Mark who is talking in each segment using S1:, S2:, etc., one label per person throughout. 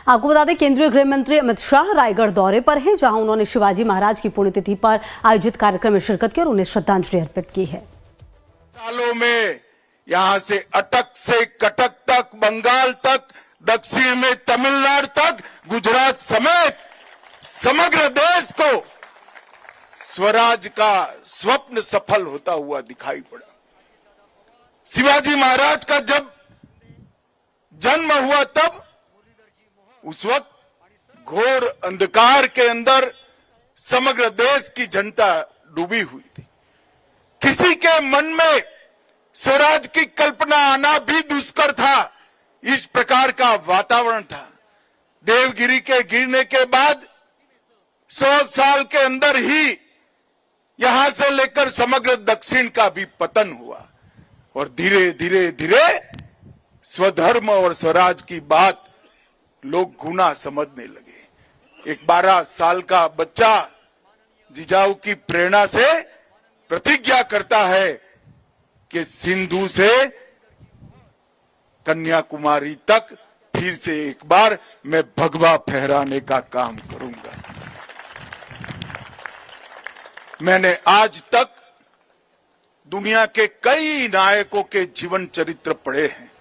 S1: आपको बता दें, केंद्रीय गृह मंत्री अमित शाह रायगढ़ दौरे पर हैं, जहां उन्होंने शिवाजी महाराज की पुण्यतिथि पर आयोजित कार्यक्रम में शिरकत की और उन्हें श्रद्धांजलि अर्पित की है।
S2: सालों में यहां से अटक से कटक तक, बंगाल तक, दक्षिण में तमिलनाडु तक, गुजरात समेत समग्र देश को स्वराज का स्वप्न सफल होता हुआ दिखाई पड़ा। शिवाजी महाराज का जब जन्म हुआ तब उस वक्त घोर अंधकार के अंदर समग्र देश की जनता डूबी हुई थी। किसी के मन में स्वराज की कल्पना आना भी दुष्कर था। इस प्रकार का वातावरण था। देवगिरी के गिरने के बाद 100 साल के अंदर ही यहां से लेकर समग्र दक्षिण का भी पतन हुआ और धीरे धीरे धीरे स्वधर्म और स्वराज की बात लोग गुना समझने लगे। एक 12 साल का बच्चा जिजाऊ की प्रेरणा से प्रतिज्ञा करता है कि सिंधु से कन्याकुमारी तक फिर से एक बार मैं भगवा फहराने का काम करूंगा। मैंने आज तक दुनिया के कई नायकों के जीवन चरित्र पढ़े हैं,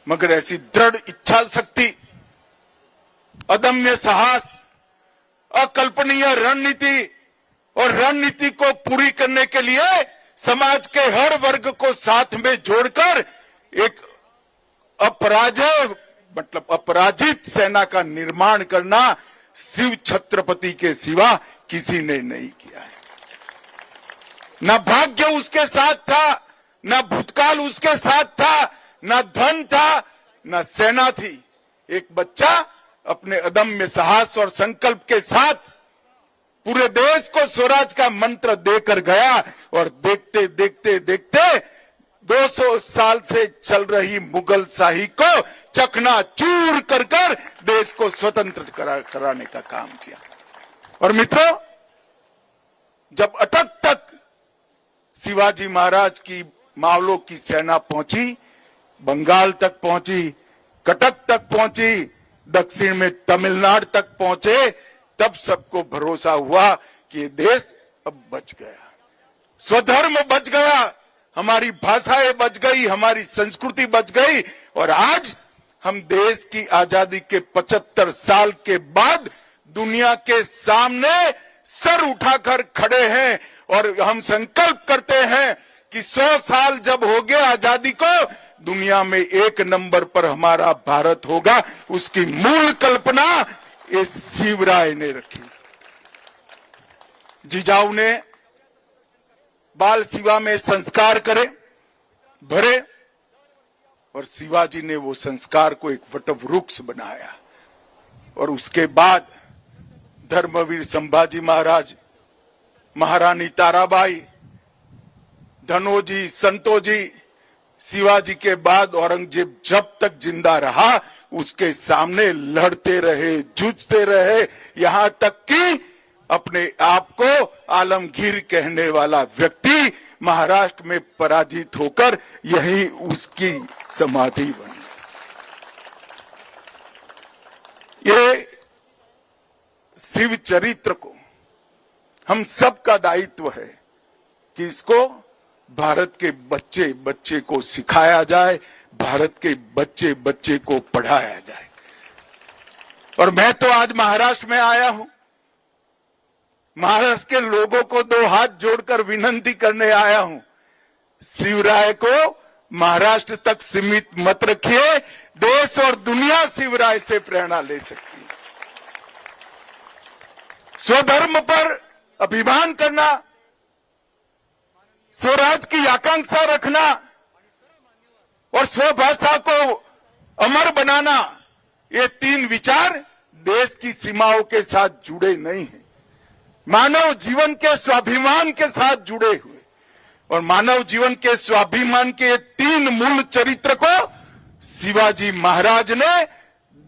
S2: मगर ऐसी दृढ़ इच्छा शक्ति, अदम्य साहस, अकल्पनीय रणनीति और रणनीति को पूरी करने के लिए समाज के हर वर्ग को साथ में जोड़कर एक अपराजित सेना का निर्माण करना शिव छत्रपति के सिवा किसी ने नहीं किया है। न भाग्य उसके साथ था, न भूतकाल उसके साथ था, न धन था, न सेना थी। एक बच्चा अपने अदम्य साहस और संकल्प के साथ पूरे देश को स्वराज का मंत्र देकर गया और देखते देखते देखते 200 साल से चल रही मुगल शाही को चकनाचूर कर कर देश को स्वतंत्र कराने का काम किया। और मित्रों, जब अटक तक शिवाजी महाराज की मावलों की सेना पहुंची, बंगाल तक पहुंची, कटक तक पहुंची, दक्षिण में तमिलनाडु तक पहुंचे, तब सबको भरोसा हुआ कि ये देश अब बच गया, स्वधर्म बच गया, हमारी भाषाएं बच गई, हमारी संस्कृति बच गई। और आज हम देश की आजादी के 75 साल के बाद दुनिया के सामने सर उठाकर खड़े हैं और हम संकल्प करते हैं कि 100 साल जब हो गए आजादी को, दुनिया में 1 नंबर पर हमारा भारत होगा। उसकी मूल कल्पना इस शिवराय ने रखी। जिजाऊ ने बाल शिवा में संस्कार भरे और शिवाजी ने वो संस्कार को एक वटवृक्ष बनाया। और उसके बाद धर्मवीर संभाजी महाराज, महारानी ताराबाई, धनोजी, संतोजी, शिवाजी के बाद औरंगजेब जब तक जिंदा रहा उसके सामने लड़ते रहे, जूझते रहे, यहां तक कि अपने आप को आलमगीर कहने वाला व्यक्ति महाराष्ट्र में पराजित होकर यही उसकी समाधि बनी। ये शिव चरित्र को हम सबका दायित्व है कि इसको भारत के बच्चे बच्चे को सिखाया जाए, भारत के बच्चे बच्चे को पढ़ाया जाए। और मैं तो आज महाराष्ट्र में आया हूं, महाराष्ट्र के लोगों को 2 हाथ जोड़कर विनती करने आया हूं, शिवराय को महाराष्ट्र तक सीमित मत रखिए। देश और दुनिया शिवराय से प्रेरणा ले सकती है। स्वधर्म पर अभिमान करना, स्वराज की आकांक्षा रखना और स्वभाषा को अमर बनाना, ये 3 विचार देश की सीमाओं के साथ जुड़े नहीं हैं, मानव जीवन के स्वाभिमान के साथ जुड़े हुए। और मानव जीवन के स्वाभिमान के 3 मूल चरित्र को शिवाजी महाराज ने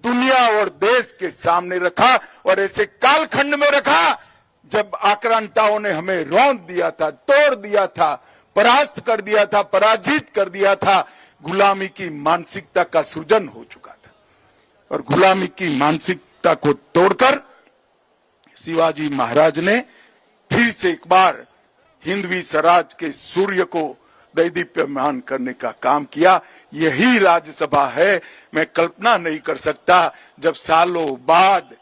S2: दुनिया और देश के सामने रखा और ऐसे कालखंड में रखा जब आक्रांताओं ने हमें रौंद दिया था, तोड़ दिया था, परास्त कर दिया था, पराजित कर दिया था, गुलामी की मानसिकता का सृजन हो चुका था। और गुलामी की मानसिकता को तोड़कर शिवाजी महाराज ने फिर से एक बार हिंदवी स्वराज के सूर्य को दैदीप्यमान करने का काम किया। यही राज्यसभा है। मैं कल्पना नहीं कर सकता जब सालों बाद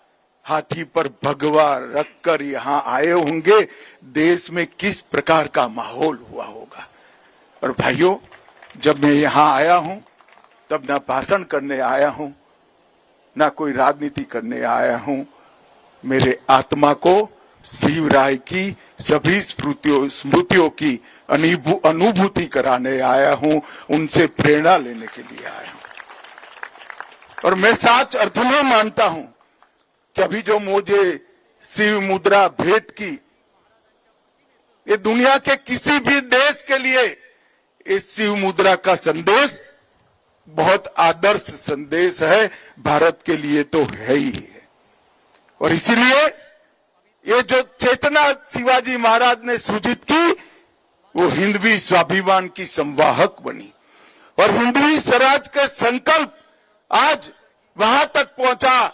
S2: हाथी पर भगवा रखकर यहाँ आए होंगे, देश में किस प्रकार का माहौल हुआ होगा। और भाइयों, जब मैं यहाँ आया हूं तब ना भाषण करने आया हूं, ना कोई राजनीति करने आया हूं। मेरे आत्मा को शिवराय की सभी स्मृतियों की अनुभूति कराने आया हूं, उनसे प्रेरणा लेने के लिए आया हूं। और मैं सच अर्थ में मानता हूं कि अभी जो मुझे शिव मुद्रा भेंट की, ये दुनिया के किसी भी देश के लिए इस शिव मुद्रा का संदेश बहुत आदर्श संदेश है, भारत के लिए तो है ही है। और इसीलिए ये जो चेतना शिवाजी महाराज ने सृजित की, वो हिंदवी स्वाभिमान की संवाहक बनी और हिंदवी स्वराज का संकल्प आज वहां तक पहुंचा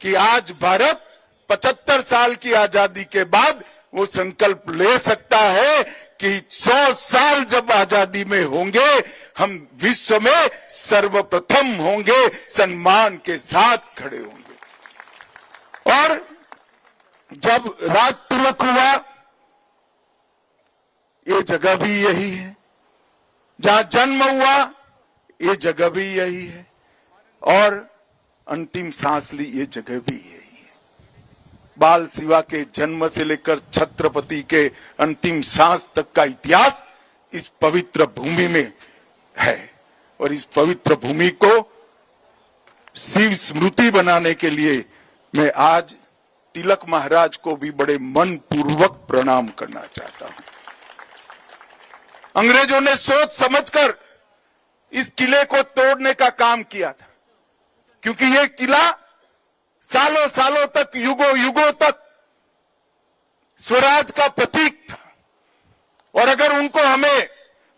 S2: कि आज भारत 75 साल की आजादी के बाद वो संकल्प ले सकता है कि 100 साल जब आजादी में होंगे, हम विश्व में सर्वप्रथम होंगे, सम्मान के साथ खड़े होंगे। और जब राज तिलक हुआ, ये जगह भी यही है। जहां जन्म हुआ, ये जगह भी यही है। और अंतिम सांस ली, ये जगह भी यही है। बाल शिवा के जन्म से लेकर छत्रपति के अंतिम सांस तक का इतिहास इस पवित्र भूमि में है। और इस पवित्र भूमि को शिव स्मृति बनाने के लिए मैं आज तिलक महाराज को भी बड़े मन पूर्वक प्रणाम करना चाहता हूं। अंग्रेजों ने सोच समझकर इस किले को तोड़ने का काम किया था, क्योंकि यह किला सालों सालों तक, युगों युगों तक स्वराज का प्रतीक था। और अगर उनको हमें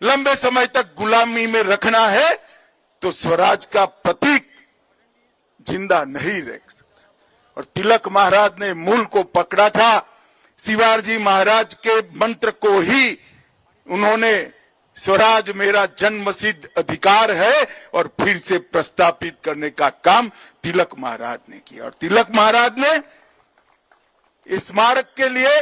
S2: लंबे समय तक गुलामी में रखना है तो स्वराज का प्रतीक जिंदा नहीं रह सकता। और तिलक महाराज ने मूल को पकड़ा था। शिवाजी महाराज के मंत्र को ही उन्होंने स्वराज मेरा जन्मसिद्ध अधिकार है और फिर से प्रस्तापित करने का काम तिलक महाराज ने किया। और तिलक महाराज ने इस स्मारक के लिए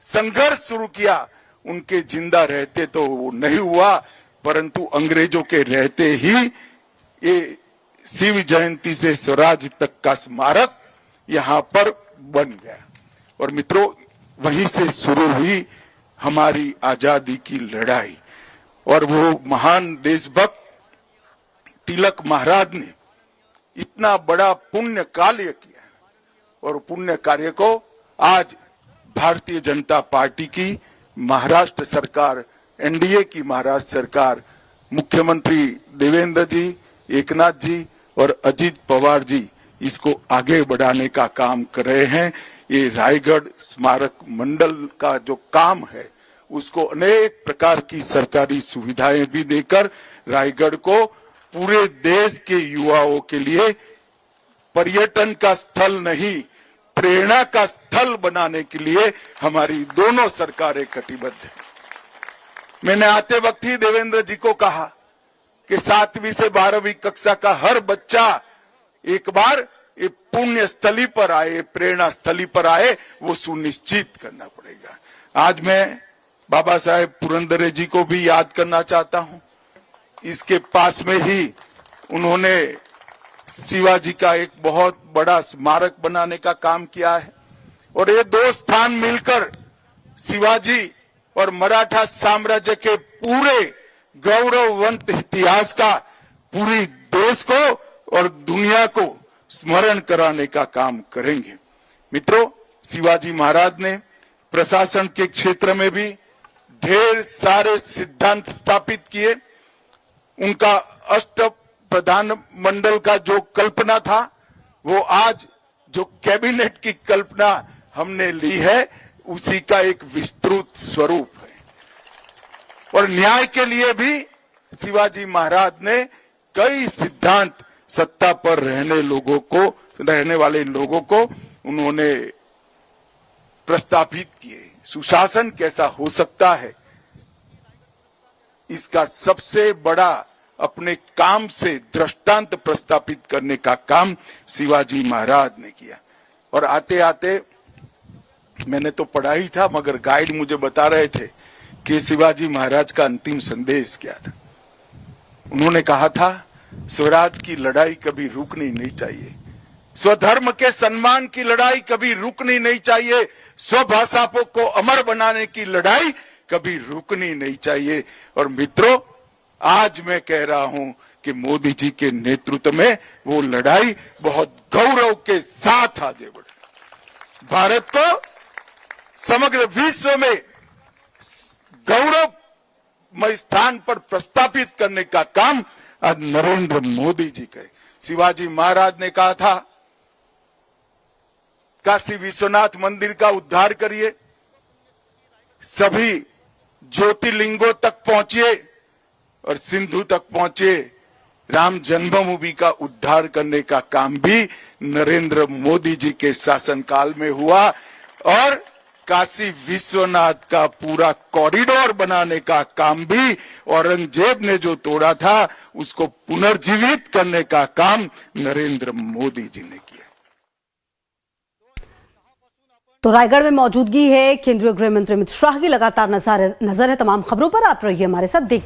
S2: संघर्ष शुरू किया। उनके जिंदा रहते तो वो नहीं हुआ, परंतु अंग्रेजों के रहते ही ये शिव जयंती से स्वराज तक का स्मारक यहां पर बन गया। और मित्रों, वहीं से शुरू हुई हमारी आजादी की लड़ाई। और वो महान देशभक्त तिलक महाराज ने इतना बड़ा पुण्य कार्य किया, और पुण्य कार्य को आज भारतीय जनता पार्टी की महाराष्ट्र सरकार, एनडीए की महाराष्ट्र सरकार, मुख्यमंत्री देवेंद्र जी, एकनाथ जी और अजित पवार जी इसको आगे बढ़ाने का काम कर रहे हैं। ये रायगढ़ स्मारक मंडल का जो काम है, उसको अनेक प्रकार की सरकारी सुविधाएं भी देकर रायगढ़ को पूरे देश के युवाओं के लिए पर्यटन का स्थल नहीं, प्रेरणा का स्थल बनाने के लिए हमारी दोनों सरकारें कटिबद्ध हैं। मैंने आते वक्त ही देवेंद्र जी को कहा कि 7वीं से 12वीं कक्षा का हर बच्चा एक बार ये पुण्य स्थली पर आए, प्रेरणा स्थली पर आए, वो सुनिश्चित करना पड़ेगा। आज मैं बाबा साहेब पुरंदरे जी को भी याद करना चाहता हूं। इसके पास में ही उन्होंने शिवाजी का एक बहुत बड़ा स्मारक बनाने का काम किया है। और ये दो स्थान मिलकर शिवाजी और मराठा साम्राज्य के पूरे गौरववंत इतिहास का पूरी देश को और दुनिया को स्मरण कराने का काम करेंगे। मित्रों, शिवाजी महाराज ने प्रशासन के क्षेत्र में भी ढेर सारे सिद्धांत स्थापित किए। उनका अष्ट प्रधान मंडल का जो कल्पना था, वो आज जो कैबिनेट की कल्पना हमने ली है, उसी का एक विस्तृत स्वरूप है। और न्याय के लिए भी शिवाजी महाराज ने कई सिद्धांत सत्ता पर रहने वाले लोगों को उन्होंने प्रस्तावित किए। सुशासन कैसा हो सकता है, इसका सबसे बड़ा अपने काम से दृष्टांत प्रस्थापित करने का काम शिवाजी महाराज ने किया। और आते आते मैंने तो पढ़ा ही था, मगर गाइड मुझे बता रहे थे कि शिवाजी महाराज का अंतिम संदेश क्या था। उन्होंने कहा था, स्वराज की लड़ाई कभी रुकनी नहीं चाहिए, स्वधर्म के सम्मान की लड़ाई कभी रुकनी नहीं चाहिए, स्वभाषा को अमर बनाने की लड़ाई कभी रुकनी नहीं चाहिए। और मित्रों, आज मैं कह रहा हूं कि मोदी जी के नेतृत्व में वो लड़ाई बहुत गौरव के साथ आगे बढ़े। भारत को समग्र विश्व में गौरवमय स्थान पर प्रस्थापित करने का काम आज नरेंद्र मोदी जी करे। शिवाजी महाराज ने कहा था, काशी विश्वनाथ मंदिर का उद्धार करिए, सभी ज्योतिर्लिंगों तक पहुंचिए और सिंधु तक पहुंचे। राम जन्मभूमि का उद्धार करने का काम भी नरेंद्र मोदी जी के शासनकाल में हुआ और काशी विश्वनाथ का पूरा कॉरिडोर बनाने का काम भी औरंगजेब ने जो तोड़ा था उसको पुनर्जीवित करने का काम नरेंद्र मोदी जी ने किया।
S1: तो रायगढ़ में मौजूदगी है केंद्रीय गृह मंत्री अमित शाह की। लगातार नजर है तमाम खबरों पर। आप रहिए हमारे साथ, देखते